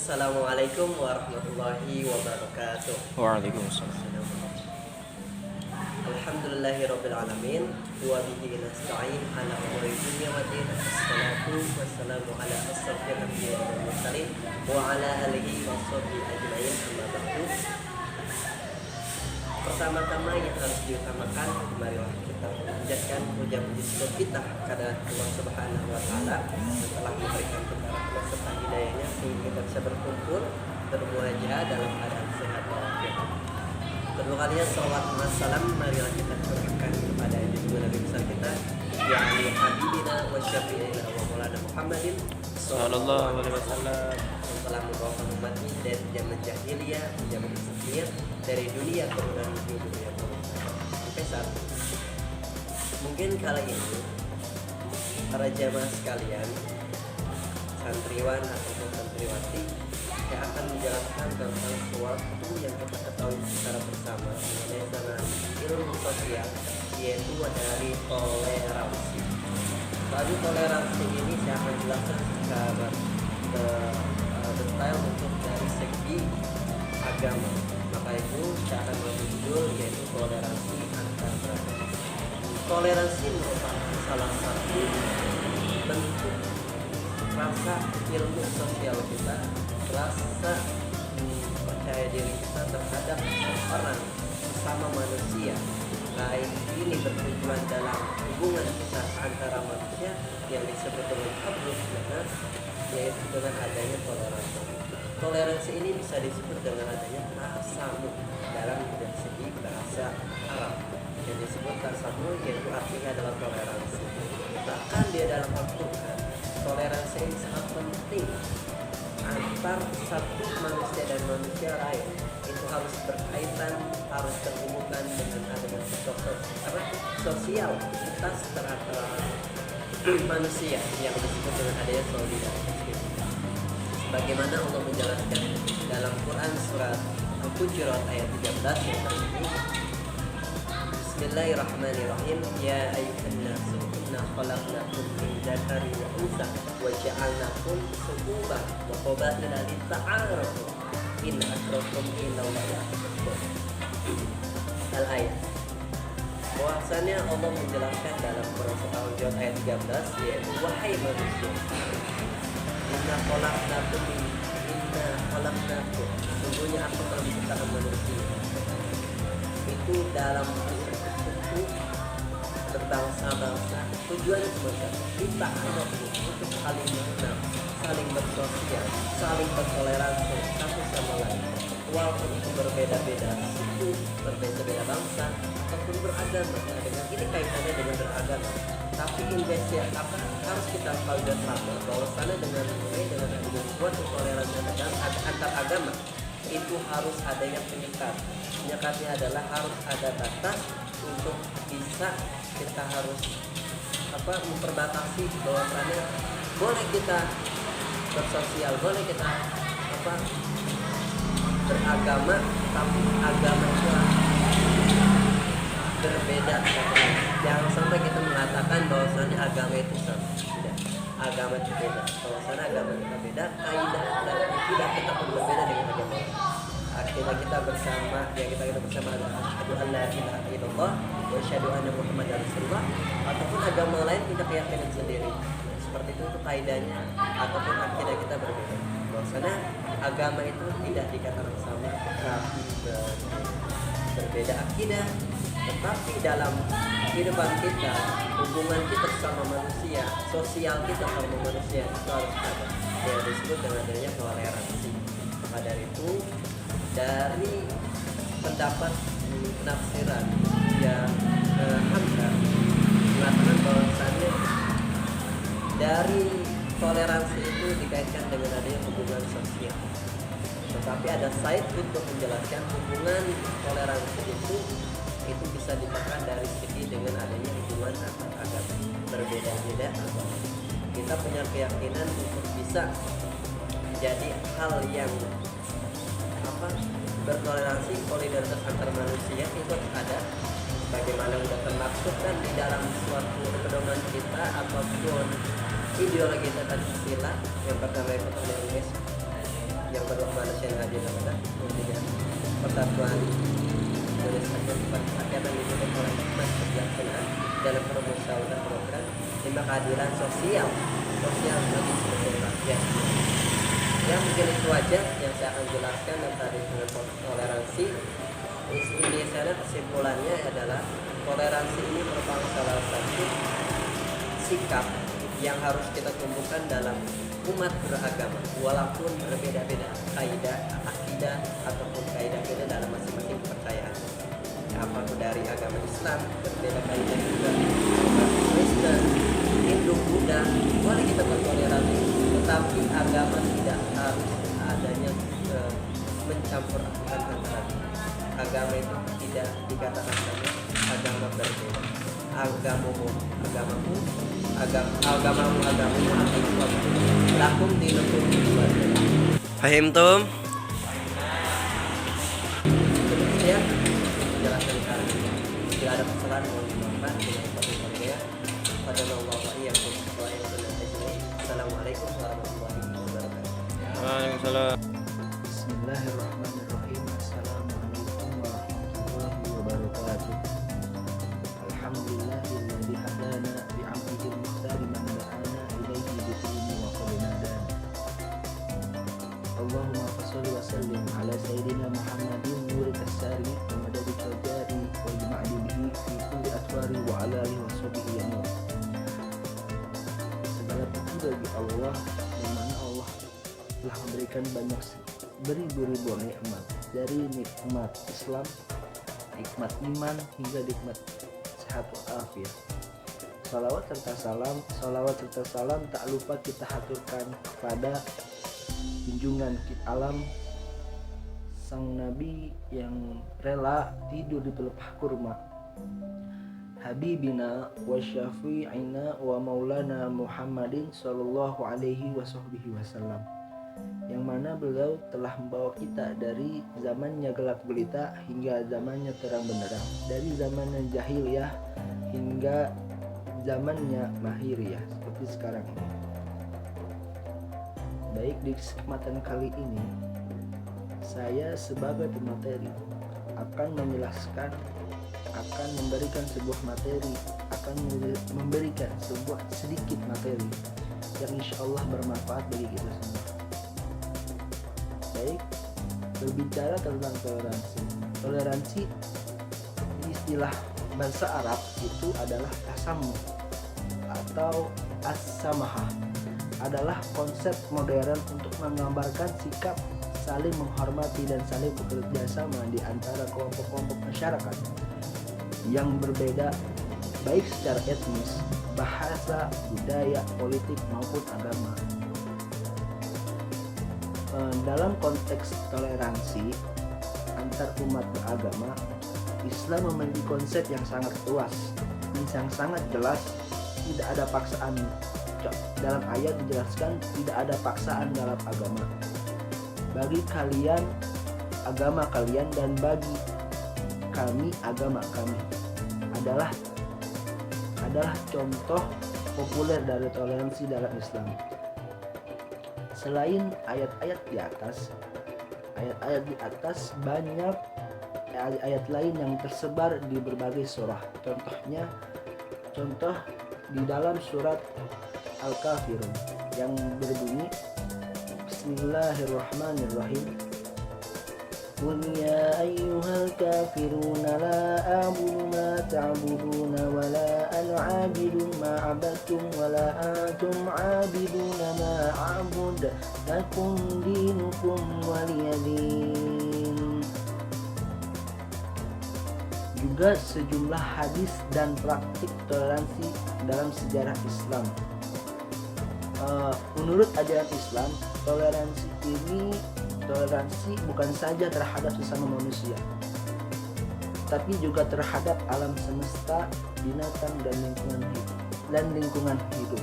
Assalamualaikum warahmatullahi wabarakatuh. Waalaikumsalam. Alhamdulillahirabbil alamin wa bihi nasta'in ala umuri dunya wa din. Assalatu wassalamu ala asyrafil anbiya'i wal mursalin wa ala alihi washabbihi ajmain. Amma ba'du. Pertama-tama yang harus diutamakan, marilah kita menjadikan puja-puji syukur kita kepada Allah Subhanahu wa taala yang telah memberikan kita rahmat serta hidayahnya sehingga kita bisa berkumpul bermuajah dalam keadaan sehat walafiat. Kedua kalinya salawat dan salam marilah kita curahkan kepada junjungan Nabi besar kita yakni habibina wa syafi'ina wa maulana Muhammadin Sallallahu alaihi wasallam. yang telah membawa umat ini dari zaman jahiliyah ke zaman Islam, dari dunia kemudian menuju dunia sampai saat ini. Mungkin kali ini para jamaah sekalian, santriwan ataupun santriwati yang akan menjelaskan tentang sesuatu yang kita ketahui secara bersama mengenai tentang ilmu sosial, yaitu dari toleransi. Lalu toleransi ini saya akan jelaskan secara detail untuk dari segi agama. Maka itu saya akan menjudul yaitu toleransi antar beragama. Toleransi merupakan salah satu bentuk rasa ilmu sosial kita, rasa percaya diri kita terhadap orang sesama manusia. Baik ini bertujuan dalam hubungan kita antara manusia yang disebut dengan hablus minas, yaitu dengan adanya toleransi. Toleransi ini bisa disebut dengan adanya tasamuh dalam segi bahasa Arab. Yang disebut tasamuh yaitu artinya adalah toleransi. Bahkan dia dalam Al-Quran, toleransi ini sangat penting antar satu manusia dan manusia lain. Itu harus berkaitan, harus terhubungkan dengan adanya sosialitas terhadap manusia yang disebut dengan adanya solidaritas. Bagaimana Allah menjelaskan dalam Quran surat Al-Hujurat ayat 13 yang tersebut, Bismillahirrahmanirrahim. Ya ayyuhan nasu inna khalaqnakum min dzakarin wa untha wa ja'alnakum shu'uban wa qabaila lita'arafu inna akramakum indallahi atqakum. Al-ayat. Bahwasanya Allah menjelaskan dalam Quran surat Al-Hujurat ayat 13, yaitu wahai manusia, Inna khalaqnakum sungguhnya aku telah menciptakan manusia itu dalam suku berbangsa-bangsa. Tujuannya sebenarnya kita ada untuk saling mengenal, saling bersosial, saling bertoleransi satu sama lain. Walaupun itu berbeda-beda suku, berbeda-beda bangsa ataupun beragama, dengan ini kaitannya dengan beragama. Tapi Indonesia apa harus kita tahu dan sama bahwasanya dengan adanya suatu toleransi antar agama itu harus adanya penyekat. Penyekatnya adalah harus ada batas untuk bisa kita harus memperbatasi bahwasanya boleh kita bersosial, boleh kita beragama, tapi agama itu berbeda. Jangan sampai kita mengatakan bahwasannya agama itu sama. Tidak, agama itu beda. Bahwasannya agama kita beda, kaidah dan tidak kita pun berbeda dengan agama lain. Akhirnya kita bersama, yang kita bersama adalah asyhadu an la ilaha illallah wa asyhadu anna muhammadar rasulullah, ataupun agama lain punya keyakinan sendiri. Seperti itu kaidahnya ataupun akidah kita berbeda. Bahwasanya agama itu tidak dikatakan sama, tapi berbeda akidah. Tetapi dalam kehidupan kita, hubungan kita sama manusia, sosial kita sama manusia itu harus ada yang disebut dengan adanya toleransi. Maka dari itu, dari pendapat penafsiran yang Hamzah mengatakan bahwasannya dari toleransi itu dikaitkan dengan adanya hubungan sosial. Tetapi ada Said untuk menjelaskan hubungan toleransi itu bisa dikatakan dari segi dengan adanya hubungan antar agama, berbeda-beda agama. Kita punya keyakinan untuk bisa jadi hal yang bertoleransi, solidaritas antar manusia itu ada. Bagaimana sudah termaksudkan di dalam suatu pedoman kita ataupun ideologi Pancasila. Yang pertama itu yang kedua manusia yang adil adalah intinya persatuan Indonesia rakyat yang didukung oleh hikmat kebijaksanaan dalam permusyawaratan program 5 keadilan sosial bagi seluruh rakyat. Ya mungkin itu aja yang saya akan jelaskan tentang dengan toleransi. Ini saya kesimpulannya adalah toleransi ini merupakan salah satu sikap yang harus kita tumbuhkan dalam umat beragama walaupun berbeda-beda kaidah, akidah ataupun kaidah beda dalam masing-masing kepercayaan. Apapun dari agama Islam berbeda kaidah juga, agama Kristen, Hindu, Buddha, boleh kita bertoleransi, tetapi agama tidak harus adanya mencampur antara agama itu tidak dikatakan sama agama berbeda. Agamamu lakum dinukum waliya. Paham tum? Demikian penjelasan kali ini. Jika ada kesalahan mohon dimaafkan. Assalamualaikum warahmatullahi wabarakatuh. Waalaikumsalam. Bismillahirrahmanirrahim. Assalamualaikum warahmatullahi wabarakatuh. Alhamdulillahilladzi hadana bi'abdihil muhtari man da'ana ilaihi bi'ilmi wa qadnadan. Allahumma fasholli wa sallim ala sayyidina Muhammadin nuril kasari wa madadil kajari wa ijma'li bihi fi kulli atwari wa ala alihi wa sahbihi ya nur. Segala puji bagi Allah yang mana Allah telah memberikan banyak beribu-ribu nikmat, dari nikmat Islam, nikmat iman hingga nikmat sehat walafiat. Salawat serta salam tak lupa kita haturkan kepada junjungan alam sang Nabi yang rela tidur di pelepah kurma, Habibina wa syafi'ina wa maulana Muhammadin sallallahu alaihi wasallam, yang mana beliau telah membawa kita dari zamannya gelap gulita hingga zamannya terang benderang, dari zamannya jahiliyah hingga zamannya mahiriyah seperti sekarang ini. Baik, di kesempatan kali ini saya sebagai pemateri akan menjelaskan, akan memberikan sebuah materi, akan memberikan sebuah sedikit materi yang insya Allah bermanfaat bagi kita semua. Baik, berbicara tentang toleransi. Toleransi istilah bahasa Arab itu adalah tasamuh atau as-samahah, adalah konsep modern untuk menggambarkan sikap saling menghormati dan saling bekerja sama di antara kelompok-kelompok masyarakat yang berbeda, baik secara etnis, bahasa, budaya, politik maupun agama. Dalam konteks toleransi antar umat beragama, Islam memiliki konsep yang sangat luas, yang sangat jelas. Tidak ada paksaan. Dalam ayat dijelaskan tidak ada paksaan dalam agama. Bagi kalian agama kalian dan bagi kami agama kami adalah contoh populer dari toleransi dalam Islam. Selain ayat-ayat di atas banyak ayat lain yang tersebar di berbagai surah. Contoh di dalam surat Al-Kafirun yang berbunyi Bismillahirrahmanirrahim. Qul ya ayyuhal kafiruna la a'budu ma ta'buduna wa la ana 'abidun ma 'abadtum wa la antum 'abiduna ma a'bud lakum dinukum waliyadin. Juga sejumlah hadis dan praktik toleransi dalam sejarah Islam. Menurut ajaran Islam, toleransi bukan saja terhadap sesama manusia, tapi juga terhadap alam semesta, binatang dan lingkungan hidup.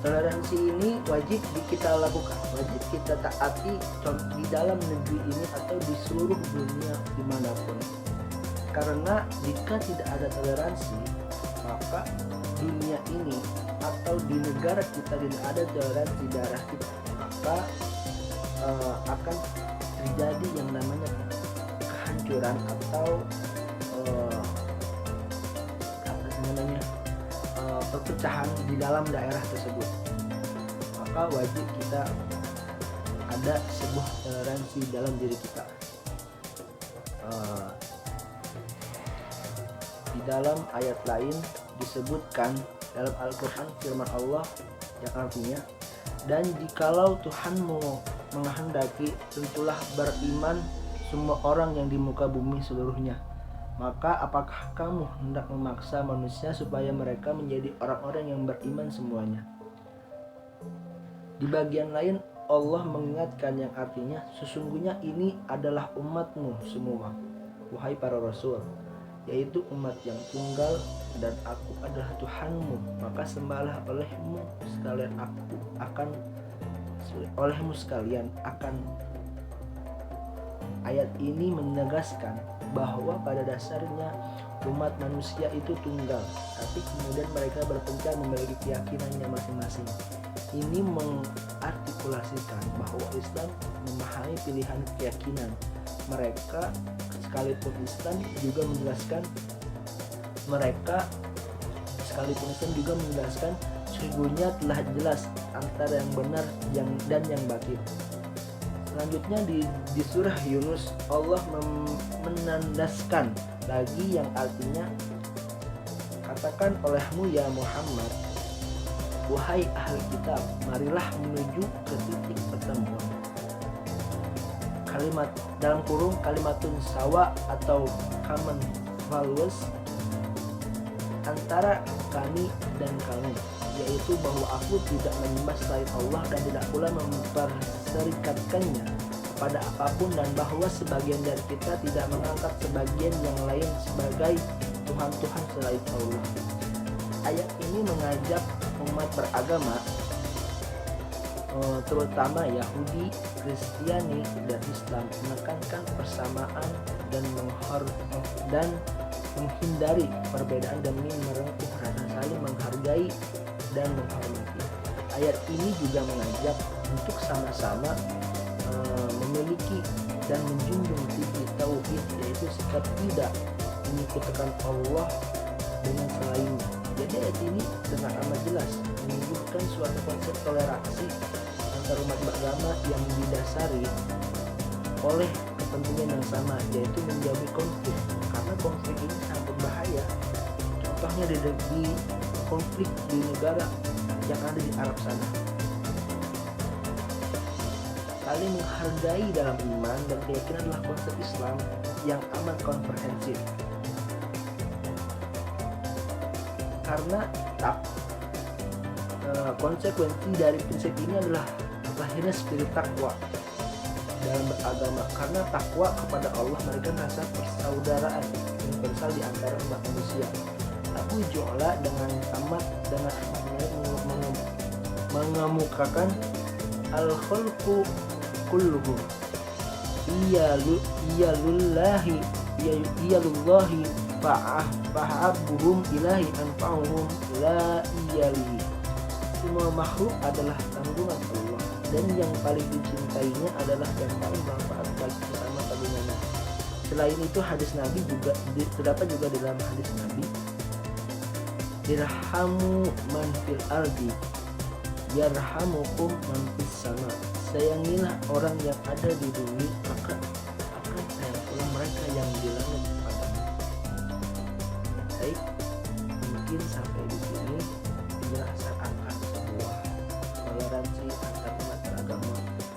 Toleransi ini wajib kita lakukan, wajib kita taati di dalam negeri ini atau di seluruh dunia dimanapun. Karena jika tidak ada toleransi, maka dunia ini atau di negara kita tidak ada toleransi darah kita, maka akan terjadi yang namanya kehancuran atau apa namanya perpecahan di dalam daerah tersebut. Maka wajib kita ada sebuah toleransi dalam diri kita. Di dalam ayat lain disebutkan dalam Al-Quran firman Allah yang artinya, dan jikalau Tuhanmu menghendaki, tentulah beriman semua orang yang di muka bumi seluruhnya. Maka apakah kamu hendak memaksa manusia supaya mereka menjadi orang-orang yang beriman semuanya? Di bagian lain Allah mengingatkan yang artinya, sesungguhnya ini adalah umatmu semua, wahai para rasul, yaitu umat yang tunggal, dan aku adalah Tuhanmu, maka sembahlah olehmu sekalian akan. Ayat ini menegaskan bahwa pada dasarnya umat manusia itu tunggal, tapi kemudian mereka berpencar memiliki keyakinannya masing-masing. Ini mengartikulasikan bahwa Islam memahami pilihan keyakinan mereka, sekalipun Islam juga menjelaskan sesungguhnya telah jelas antara yang benar dan yang batil. Selanjutnya di surah Yunus Allah menandaskan lagi yang artinya, katakan olehmu ya Muhammad, wahai ahli kitab, marilah menuju ke titik pertemuan. Kalimat dalam kurung kalimatun sawa atau common values antara kami dan kamu, yaitu bahwa aku tidak menyembah selain Allah dan tidak pula memperserikatkannya pada apapun, dan bahwa sebagian dari kita tidak mengangkat sebagian yang lain sebagai Tuhan-Tuhan selain Allah. Ayat ini mengajak umat beragama, terutama Yahudi, Kristiani, dan Islam, menekankan persamaan dan menghindari perbedaan demi merengkuh rasa saling menghargai dan menghormati. Ayat ini juga mengajak untuk sama-sama memiliki dan menjunjung tinggi tauhid, yaitu sikap tidak menyekutukan Allah dengan selainnya. Jadi ayat ini dengan amat jelas menyebutkan suatu konsep toleransi antar umat beragama yang didasari oleh kepentingan yang sama, yaitu menjauhi konflik, karena konflik ini sangat berbahaya. Contohnya di konflik di negara yang ada di Arab sana. Saling menghargai dalam iman dan keyakinan adalah konsep Islam yang amat komprehensif, karena konsekuensi dari prinsip ini adalah lahirnya spirit takwa dalam beragama, karena takwa kepada Allah memberikan rasa persaudaraan universal di antara umat manusia. Abu Ju'la dengan amat mengemukakan al-khalqu kulluhum iyalullahi fa'abuhum ilahi anfa'uhum la iyalihi. Semua makhluk adalah tanggungan Allah, dan yang paling dicintainya adalah yang paling bermanfaat bagi sesama tanggungannya. Selain itu hadis Nabi juga terdapat juga di dalam hadis Nabi, irhamu man fil ardi yarhamukum man fis sama. Sayangilah orang yang ada di bumi, maka akan sayang pula mereka yang di langit kepadamu. Baik, mungkin sampai di sini penjelasan akan sebuah toleransi antar umat beragama.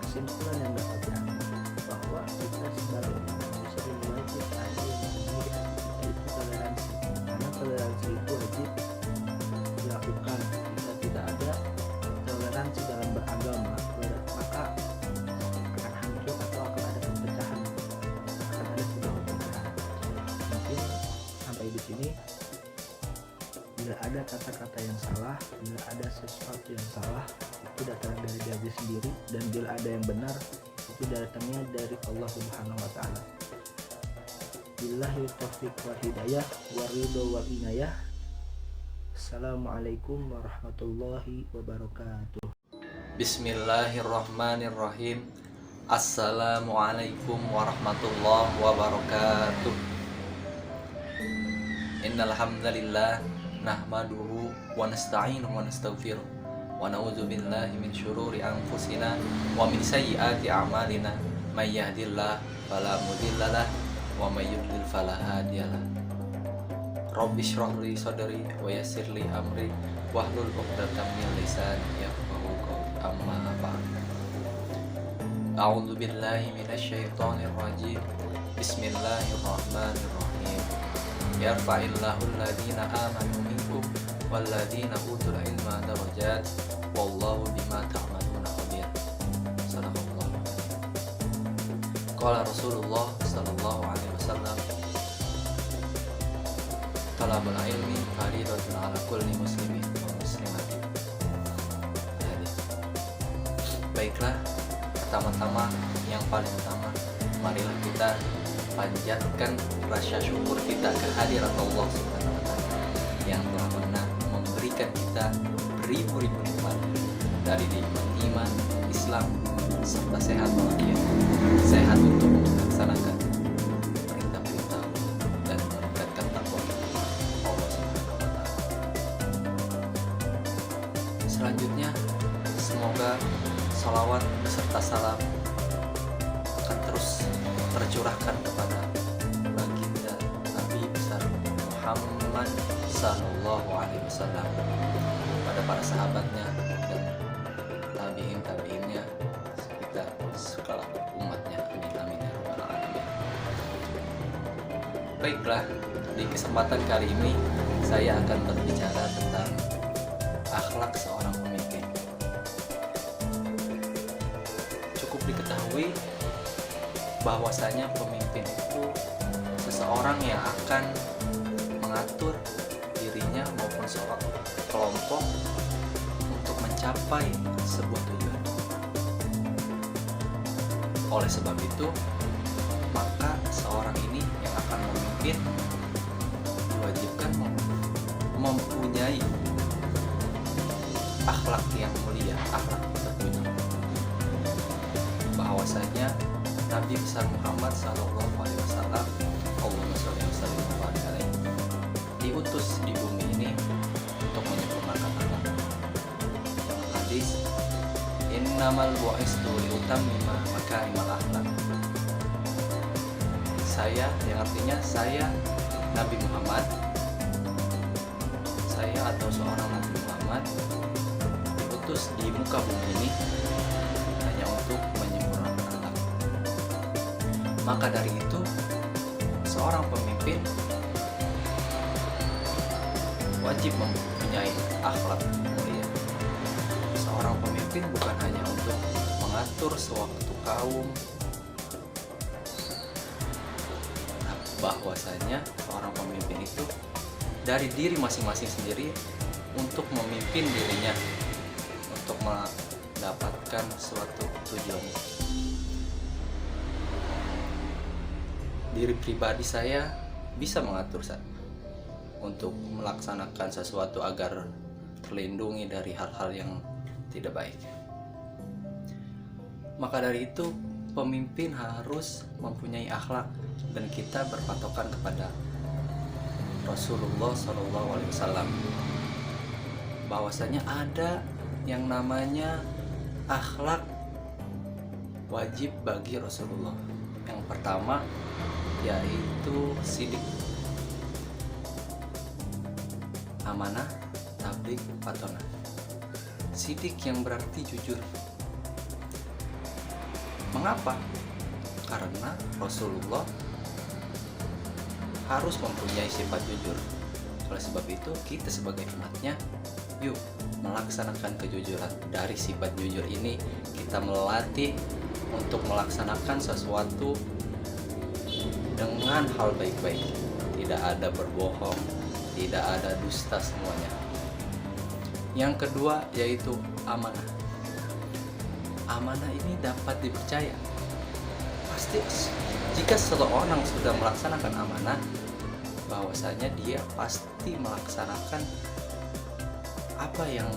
Kesimpulan yang dapat diambil bahwa kita sebagai manusia yang wajib ada yang memiliki itu toleransi, karena toleransi itu wajib dilakukan. Jika tidak ada toleransi dalam beragama, maka akan hancur atau akan ada perpecahan, akan ada sebuah perpecahan. Mungkin sampai di sini. Bila ada kata-kata yang salah, bila ada sesuatu yang salah, itu datang dari diri sendiri, dan bila ada yang benar, itu datangnya dari Allah Subhanahu wa Ta'ala. Billahi taufiq wal hidayah waridho wal inayah. Assalamualaikum warahmatullahi wabarakatuh. Bismillahirrahmanirrahim. Assalamualaikum warahmatullahi wabarakatuh. Innal hamdalillah nahmaduhu wa nasta'inuhu wa nastaghfiruh wa na'udzu billahi min syururi anfusina wa min sayyiati a'malina may yahdihillahu fala mudhillalah wa may yudlil fala hadiyalah. Rabbi shrah li sadri wa yassir li amri wahlul 'uqdatam min lisani yafqahu qawli. Amma ba'd. A'udzu billahi minasy syaithanir rajim. Bismillahirrahmanirrahim. Yarfa'illahu alladhina amanu minkum walladhina utul ilma darajat wallahu bima ta'maluna khabir. Sadaqallahu. Qala Rasulullah sallallahu alaihi wasallam, talabul ilmi fariidatun 'ala kulli muslimin wa muslimatin. Jadi, baiklah, pertama-tama yang paling utama, marilah kita panjatkan rasa syukur kita kehadirat Allah Subhanahu wa taala yang telah pernah memberikan kita beribu-ribu nikmat, dari nikmat iman, Islam, serta sehat walafiat. Sehat untuk melaksanakan perintah-perintah dan meningkatkan takwa Allah Subhanahu wa taala. Selanjutnya, semoga salawat beserta salam akan terus tercurahkan kepada baginda Nabi besar Muhammad sallallahu alaihi wasallam, pada para sahabatnya dan tabi'innya serta segala umatnya. Amin amin ya rabbal alamin. Baiklah, di kesempatan kali ini saya akan berbicara tentang akhlak seorang pemimpin. Cukup diketahui bahwasanya pemimpin itu seseorang yang akan mengatur dirinya maupun seorang kelompok untuk mencapai sebuah tujuan. Oleh sebab itu, maka seorang ini yang akan memimpin diwajibkan mempunyai akhlak yang mulia, akhlak terpuji. Bahwasanya Nabi besar Muhammad sallallahu alaihi wasallam, Allahumma shalli wa sallim wa barik alaihi, diutus di bumi ini untuk menyempurnakan akhlak. Hadis, innamal bu'istu liutammima makarimal akhlak. Saya, yang artinya saya Nabi Muhammad, saya atau seorang Nabi Muhammad diutus di muka bumi ini hanya untuk menyempurnakan akhlak. Maka dari itu, seorang pemimpin wajib mempunyai akhlak mulia. Seorang pemimpin bukan hanya untuk mengatur sewaktu kaum, bahwasanya seorang pemimpin itu dari diri masing-masing sendiri untuk memimpin dirinya untuk mendapatkan suatu tujuan. Diri pribadi saya bisa mengatur untuk melaksanakan sesuatu agar terlindungi dari hal-hal yang tidak baik. Maka dari itu, pemimpin harus mempunyai akhlak, dan kita berpatokan kepada Rasulullah SAW, bahwasanya ada yang namanya akhlak wajib bagi Rasulullah. Yang pertama yaitu sidik, amanah, tabligh, fatonah. Sidik yang berarti jujur. Mengapa? Karena Rasulullah harus mempunyai sifat jujur. Oleh sebab itu, kita sebagai umatnya, yuk melaksanakan kejujuran. Dari sifat jujur ini, kita melatih untuk melaksanakan sesuatu dengan hal baik-baik. Tidak ada berbohong, tidak ada dusta, semuanya. Yang kedua yaitu amanah. Amanah ini dapat dipercaya. Pasti jika seseorang sudah melaksanakan amanah, bahwasanya dia pasti melaksanakan apa yang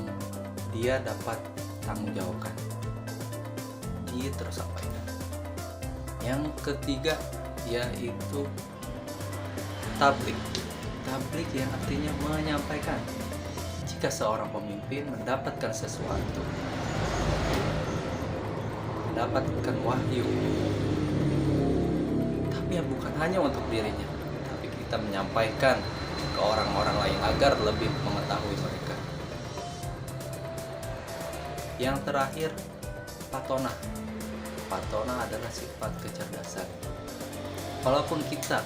dia dapat tanggung jawabkan. Dia terus sampaikan. Yang ketiga yaitu tablik. Tablik yang artinya menyampaikan. Jika seorang pemimpin mendapatkan sesuatu, mendapatkan wahyu, tapi yang bukan hanya untuk dirinya, tapi kita menyampaikan ke orang-orang lain agar lebih mengetahui mereka. Yang terakhir, patona. Patona adalah sifat kecerdasan. Walaupun kita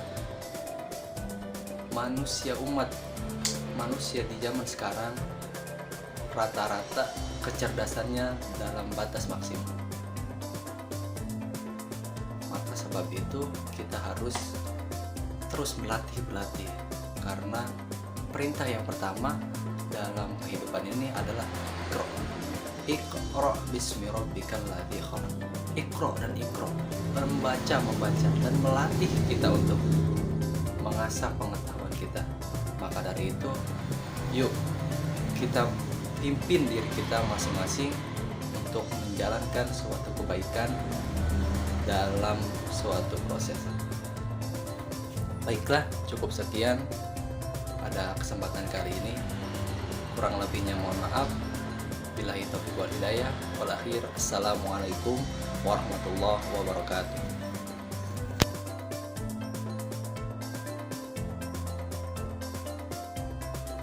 manusia di zaman sekarang rata-rata kecerdasannya dalam batas maksimum, maka sebab itu kita harus terus berlatih karena perintah yang pertama dalam kehidupan ini adalah Iqra bismi rabbikal ladzi khalaq. Iqra dan Iqra, membaca dan melatih kita untuk mengasah pengetahuan kita. Maka dari itu, yuk kita pimpin diri kita masing-masing untuk menjalankan suatu kebaikan dalam suatu proses. Baiklah, cukup sekian pada kesempatan kali ini. Kurang lebihnya mohon maaf. Billahi taufiq wal hidayah. Wal akhir, assalamualaikum warahmatullahi wabarakatuh.